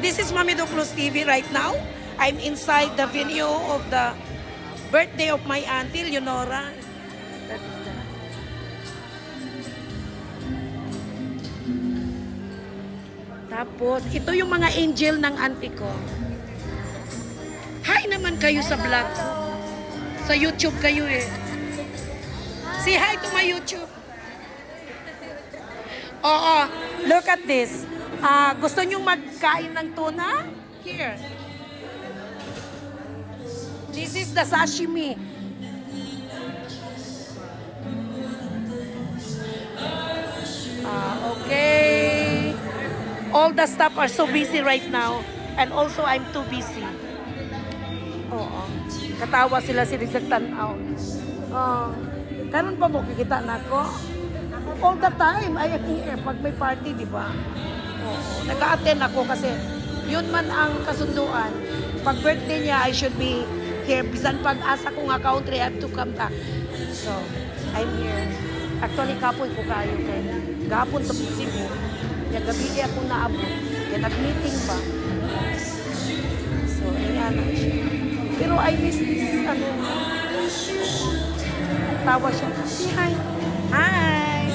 this is Mami Doclos TV right now. I'm inside the venue of the birthday of my auntie, Leonora. Tapos, ito yung mga angel ng auntie ko. Hi naman kayo sa vlog. Sa YouTube kayo eh. Say hi to my YouTube. Oo, look at this. Gusto nyo magkain ng tuna? Here. This is the sashimi. Okay. All the staff are so busy right now. And also, I'm too busy. Oo. Katawa sila tanaw. Karon pa mo kikita na ko? All the time, I am here. Pag may party, di ba? Nag-a-attend ako kasi yun man ang kasunduan. Pag birthday niya, I should be here. Bisan pag asa ko nga country, I have to come back. So, I'm here. Actually, kapoy ko kayo kay gapon sa Cebu. Kaya gabi ako naabot. Kaya nag-meeting ba? So, ayan. Pero I miss this, tawa siya. Say hi. Hi!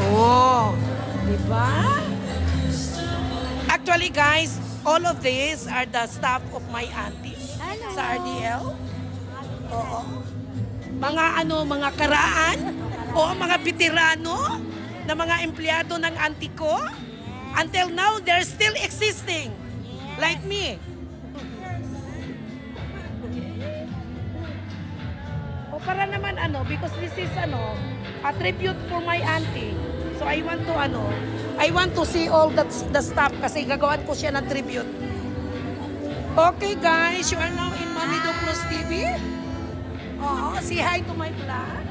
Oh, diba? Actually, guys, all of these are the staff of my auntie sa RDL. Oo. Mga karaan o mga veterano na mga empleyado ng auntie ko. Until now, they're still existing. Like me. O para naman because this is a tribute for my auntie. So I want to see all the staff kasi gagawan ko siya ng tribute. Okay guys, you are now in Mami Doclos TV. Oh, say hi to my vlog.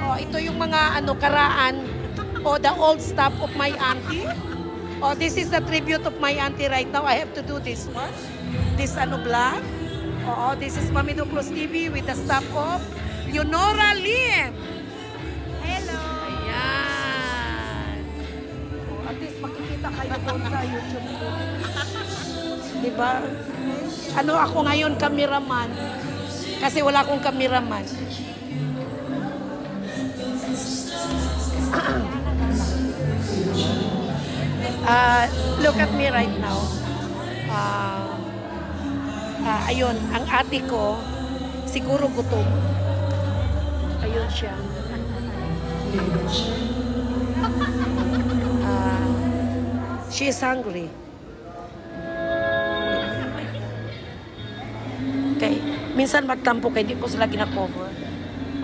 Oh, ito yung mga karaan o the old staff of my auntie. Oh, this is the tribute of my auntie right now. I have to do this one. This vlog. Oh, this is Mami Doclos TV with the staff of Leonora Lim. Hello. Ayan. Oh, at least makikita kayo doon sa YouTube ko. Diba? Ako ngayon, cameraman. Kasi wala akong cameraman. Look at me right now. Ayun, ang ate ko, siguro gutom. Ayun siya. She is hungry. Okay. Minsan magtampo kaya hindi ko sila gina-cover.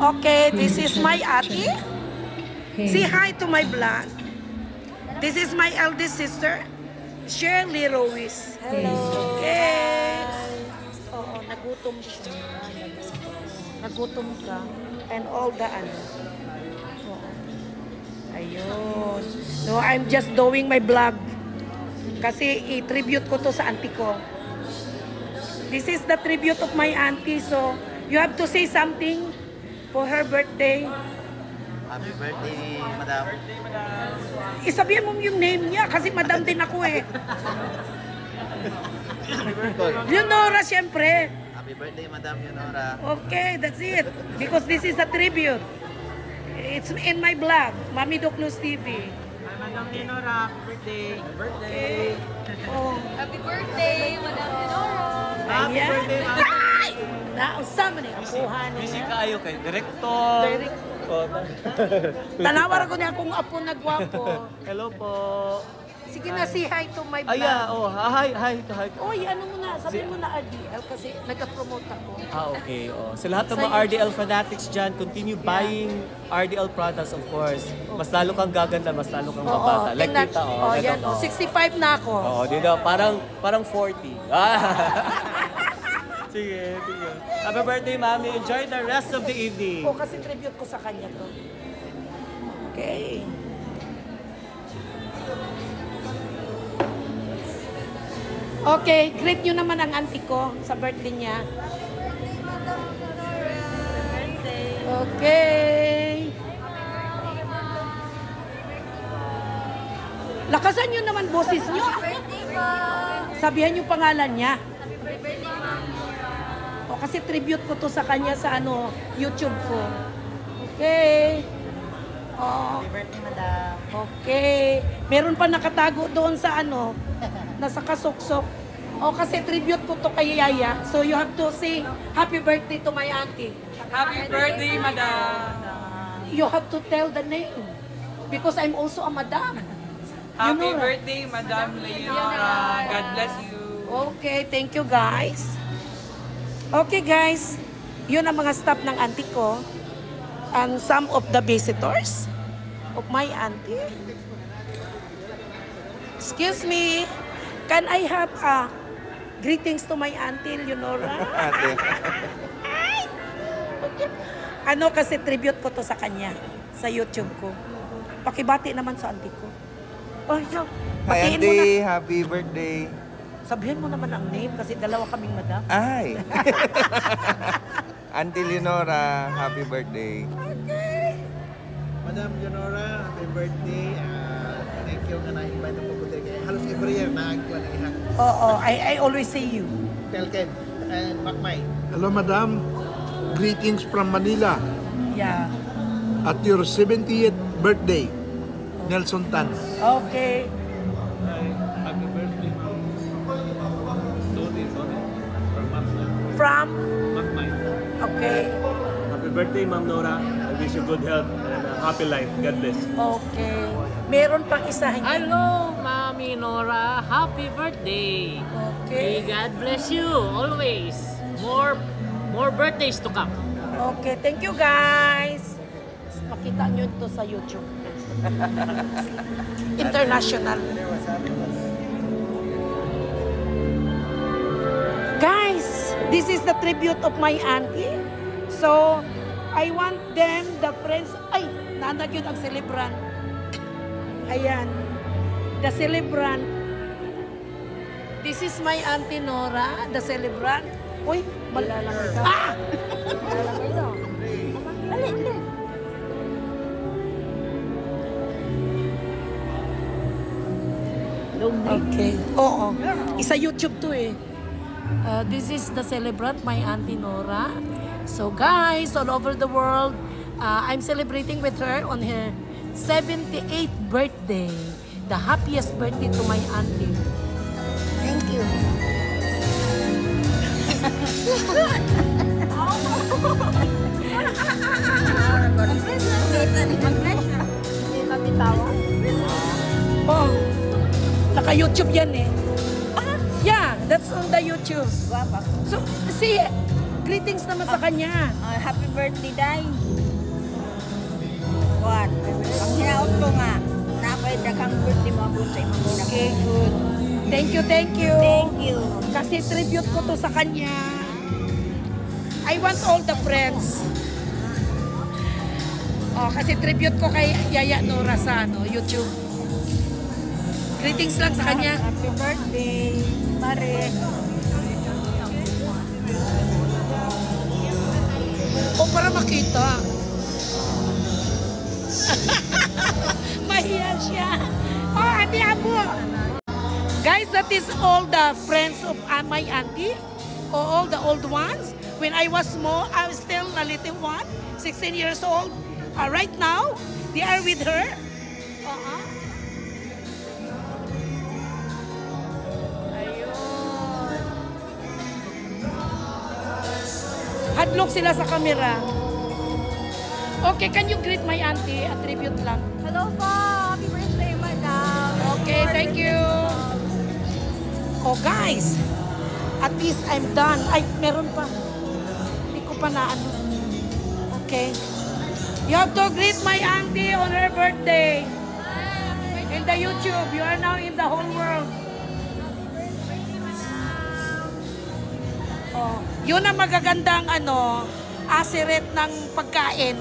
Okay, this is my ate. Say hi to my vlog. This is my eldest sister, Shirley Ruiz. Hello. Okay. Oo, nagutom siya. Nagutom ka. And all the Oo. Ayun. No, I'm just doing my vlog. Kasi i-tribute ko to sa auntie ko. This is the tribute of my auntie. So, you have to say something for her birthday. Happy birthday, madam. Isabihin mo yung name niya kasi madam din ako eh. Leonora, siyempre. Happy birthday, Madam Leonora. Okay, that's it. Because this is a tribute. It's in my blog, Mami Doclos TV. Hi, Madam Leonora. Happy birthday. Birthday. Oh. Happy birthday, Madam Leonora. Happy birthday, Madam. Ay! Nausama na yung kuhan niya. Busy kayo kay Director. Tanawar ko niya kung apo na gwapo. Hello po. Sige na, say hi to my vlog. Hi. Oy, mo na, sabihin mo na RDL kasi nag-promote ako. Okay. Sa lahat ng mga RDL fanatics dyan, continue buying RDL products, of course. Mas lalo kang gaganda, mas lalo kang mabata. Like kita, yan, 65 na ako. Dito, parang 40. Sige. Happy birthday, Mami. Enjoy the rest of the evening. Kasi tribute ko sa kanya to. Okay. Okay, greet nyo naman ang auntie ko sa birthday niya. Okay. Lakasan nyo naman boses nyo. Birthday po! Sabihan yung pangalan niya. Happy birthday, Ma'am Nora! O, kasi tribute ko to sa kanya sa YouTube ko. Okay. Oh, Happy birthday, madam. okay. Meron pa nakatago doon sa nasa kasuksok. O, kasi tribute ko to kay Yaya. So, you have to say, happy birthday to my auntie. Happy birthday, madam. You have to tell the name. Because I'm also a madam. Happy Leonora. birthday, Madam Leonora. God bless you. Okay, thank you guys. Okay guys, yun ang mga staff ng auntie ko. And some of the visitors of my auntie. Excuse me, can I have greetings to my auntie Leonora? Ay! Okay. Kasi tribute ko to sa kanya, sa YouTube ko. Pakibati naman sa auntie ko. Oh, yo. Hi, Batiin mo na. Auntie. Happy birthday. Sabihin mo naman ang name kasi dalawa kaming madam. Ay! Auntie Leonora, happy birthday. Madam Leonora, happy birthday. Thank you nga na-invite po ko din. Halos every year na-agwa na ihang Oo, I always say you. Telken and Macmay. Hello, Madam. Greetings from Manila Yeah. at your 70th birthday, Nelson Tan. Okay. Happy birthday, Ma'am. Tony, from Magmay. From? Magmay. Okay. Happy birthday, Ma'am Nora. I wish you good health and a happy life. God bless. Okay. Meron pang isa. Hello, Mami Nora. Happy birthday. Okay. May God bless you always. More birthdays to come. Okay, thank you guys. Makita nyo ito sa YouTube. International. Guys, this is the tribute of my auntie. So, I want them, the friends, ay, nanag yun ang celebrant. Ayan, the celebrant. This is my auntie Nora, the celebrant. Uy, malalaki ka. Ah! Okay. Oo. Isa YouTube to eh. This is the celebrant, my auntie Nora. So guys, all over the world, I'm celebrating with her on her 78th birthday. The happiest birthday to my auntie. Thank you. Oh, naka-YouTube yan eh. Yeah, that's on the YouTube. So, see, greetings naman sa kanya. Happy birthday, Day. What? Ang hinaot ko nga, napay-dakang birthday mo ako sa imong ginagawa. Okay, good. Thank you, thank you. Thank you. Kasi tribute ko to sa kanya. I want all the friends. Oh, kasi tribute ko kay Yaya Nora sa YouTube. Greetings lang sa kanya. Happy birthday, Mare. O para makita. Mahiya siya. Oh, Ate Abo. Guys, that is all the friends of my auntie. Or all the old ones. When I was small, I was still a little one. 16 years old. Right now, they are with her. Hadlok sila sa camera. Okay, can you greet my auntie? A tribute lang. Hello po! Happy birthday, madam! Okay, thank you. Oh, guys. At least I'm done. Ay, meron pa. Hindi ko pa na ano. Okay. You have to greet my auntie on her birthday. In the YouTube. You are now in the whole world. Oh, yun ang magagandang asiret ng pagkain.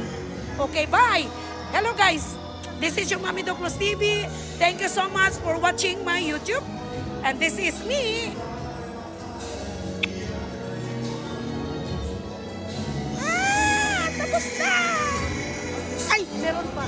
Okay, bye. Hello guys. This is your Mami Doklos TV. Thank you so much for watching my YouTube. And this is me. Tapos na! Ay, meron pa.